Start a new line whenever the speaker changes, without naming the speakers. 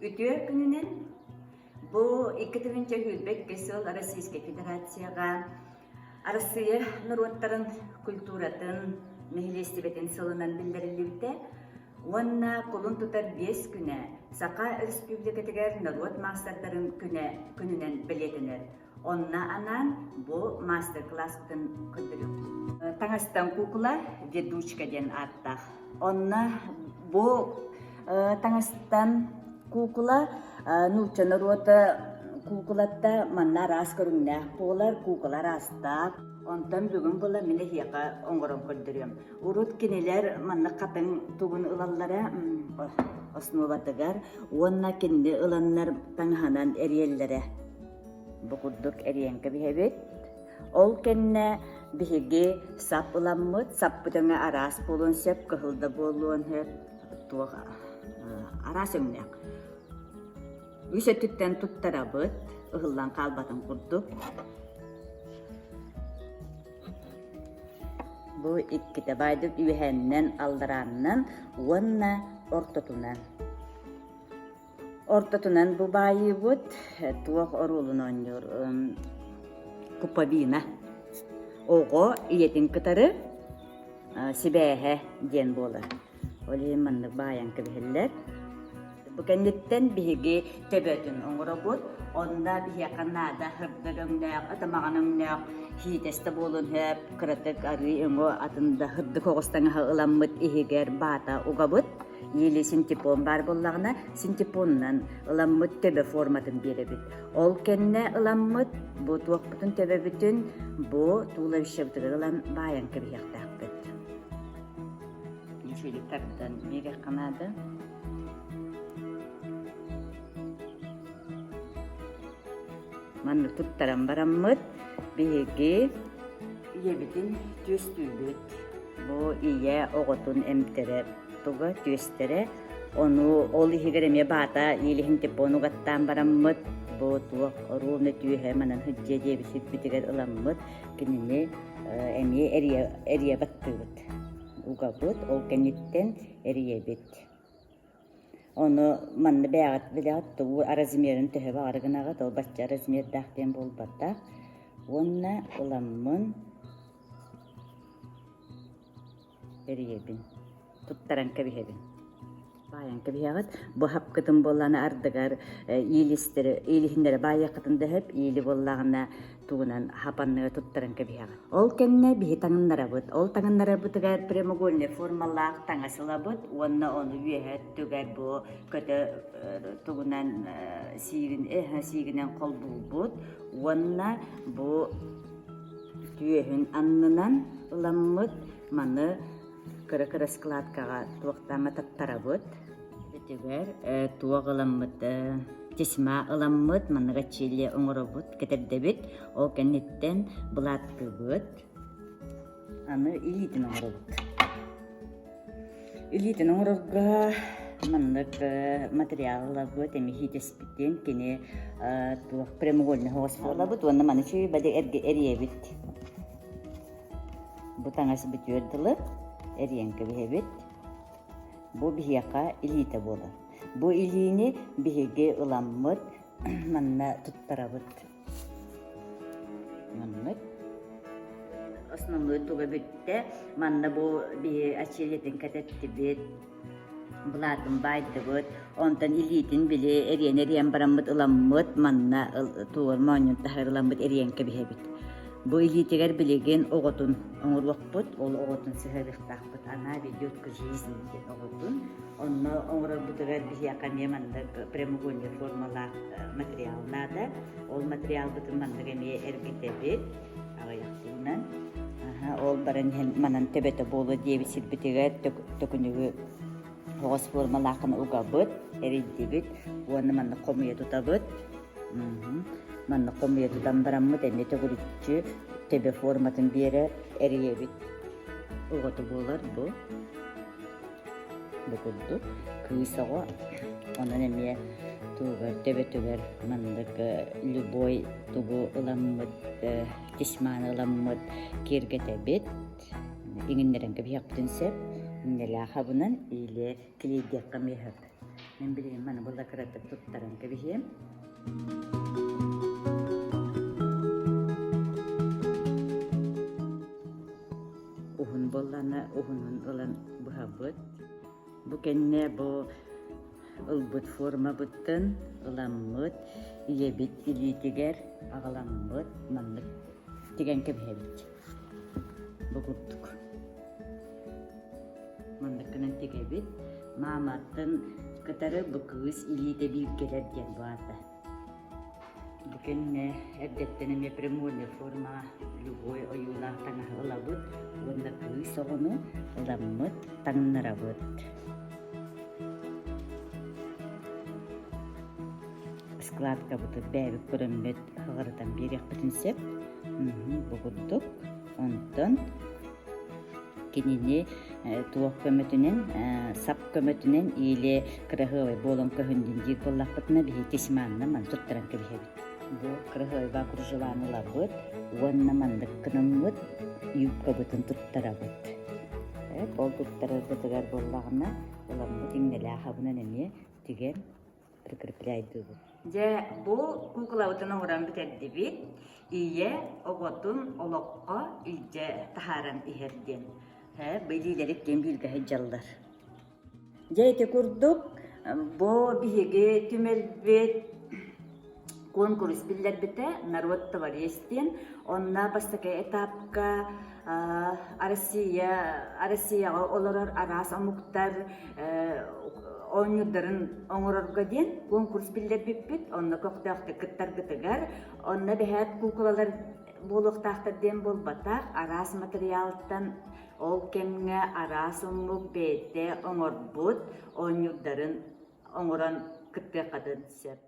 Ütüör күнүнен бу 2000 хүлбек сыл Российская Федерацияга Россия народтарын культуратын мехилестебетин сылынан билдирилибите уонна кулун тутар 5 күнэ Сака Республикатыгар народ мастерларын күнүнен билетинер. Онна анан бу мастер-класстын көндүрүп. Таңастан кукла ведучка ден аттах. Онна бу таңастан кукла нуча народа кукулатта манна рас көрүннэ. Полар кукла растак. Онтан бүгүн була мене хияка оңгорон көндүрүм. Урут кинелер манна катын тугун ылаллара основатыгар. Онна кинди ыланнар таңханан эриеллере. Букуддук эриенке бихебет. Ол кенне биһиги сап ыламмыт, саппытыңа арас болун сеп, кыһылда болуон хеп, туох арас өңнек. Үсөттүттен туттарабыт, ыһыллан калбатын курдук. Бу икките байдык үйһэннен алдараннан, уонна ортотунан. Ортотунан бу байыбыт, туох орулун оннур, купавина. Ого иетин кытары сибэхэ ден болар. Оле маннык баян кыбихиллер. Букенниттен биһиги төбөтүн оңоробут, онда биһиаканнаада хырдыгыңнээх, атамаганыңнээх хиитесте болун хэп, кыратык ары өңө атында хырдык оҕустаңаха ыламмыт иһигер баата угабыт. Ели синтепон бар боллагына синтепоннан ыламмыт төбө форматын беребит. Ол кенне ыламмыт бу туокпутун төбөбүтүн бу туулабышыбытыгы ылан баян кыбияктаакпыт. Ничели тардан бере канады. Манны туттаран бараммыт биһиги иебитин түстүүбүт. Бу ие оготун эмтере туга түстере ону ол ихигереме баата илихин тепону гаттан бараммыт бу туак руны түйе манан хыдже дебисит битигер ыламмыт кинене эми эрие баттыбыт угабыт ол кенниттен эриебит ону манны бягат билат туу аразмерин төһө арыгынага тол бачча размер дахтен болбатта онна ыламмын эриебин туттаран кебихебин. Баян кебихагат бу хапкытын болланы ардыгар иилихиндер баякытын дэхеп иили боллагына тугунан хапанныга туттаран кебихагат. Ол кенне бихи таңыннарабыт. Ол таңыннарабытыгар прямоугольный формалаак таңасылабыт. Онна ону үйэхет түгер бу көтө тугунан сигинен кол булбут. Онна бу түйэхин аннынан ыламмыт маны кыры-кыры складкага туактама таттарабыт. Битигер туак ыламмыт, тесма ыламмыт, манныга чили оңоробут, кетердебит. Ол кенниттен булаткыбыт. Аны илитин оңоробут. Илитин оңорорга маннык материаллабыт, эми хитеспиттен кини туак прямоугольный хоосфорлабыт. Онна маны чүй баде эриебит. Бутаңасы бүтүөрдылы. Эриенке бихебит. Бу бихияка илите болар. Бу илини бихиге ыламмыт, манна туттарабыт. Маннык. Основной туга бүтте, манна бу бихи ачелетин катеттибит. Булатын байдыбыт. Онтан илитин били эриен бараммыт ыламмыт, манна тугар мааньын тахар ыламмыт эриенке бихебит. Бу илитигер билеген оготун оңорлокпут, ол оготун сыхырыктакпыт, ана ведет к жизни деген оготун. Онно оңоробутугер бихиакане мандык прямоугольный формалар материал нада. Ол материал бутун мандык эме эргитебит, агаяктуунан. Ол баран манан төбөтө болу дебисит битигер төкүнүгү огос формалакын угабыт, эриддибит, уаны манны комуя тутабыт. Манна комуятудан бараммыт эми төгүрүччү төбө форматын биере эриебит. Уготу болар бу. Букудду кыйсаго онон эми тугар төбө мандык любой тугу ыламмыт, тисманы ыламмыт киргетебит. Иңиннеренке бияктын сеп, неле хабынан иле клейдекка мехеп. Мен bileyim bana burada kıratıp tuttarım kebihim. Uhun bollana, uhunun olan bu habıt. Bu kenne bu ılbıt forma bıttın, ılanmıt, iyebit, ilitiger, ağalanmıt, manlık, tigen kebihebit. Bu kuttuk. Manlıkının tigebit, mamattın kıtarı bu kız ilite bilgeler diyen bu ata. Bu kenne evdettenim yepremune forma, lugoy oyulah tanah ılabıt, onda kız soğunu ılanmıt, tanrabıt. Skladka butu bäbi көрөнмөт хагырдан берек бүтүнсеп бугурдук онтон кинини туок көмөтүнен сап көмөтүнен или кырыгыбай болон көһүндүн дир боллакпытына бии кесиманына ман туттаран кебихебит бу кырыгыбай ба куржуланылабыт уонна мандык кыныммыт юбка бутун туттарабыт ол туттарабытыгар боллагына уламмыт иңнеле хабынан эме тиген прикрепляйдыбыт же bu kukulawıtına oran biterdi bit, iye oğotun olokka ilce taharan iherden. Belilerik den bilge hecallar. Jeyte kurduk, bu bihege tümelbet konkurs biller bite, narvatta var yesten, onna bastaki etapka Arasiya olarar aras amuktar Onyudların oңорорго ден конкурс биллер биппит, онна коктаакта кыттар гытыгар, онна бэхат кукулалар болуктаактар ден болбатак, арас материалттан ол кемге арас оңук бээте оңорбут, onyudların оңорон кытты кадын сеп.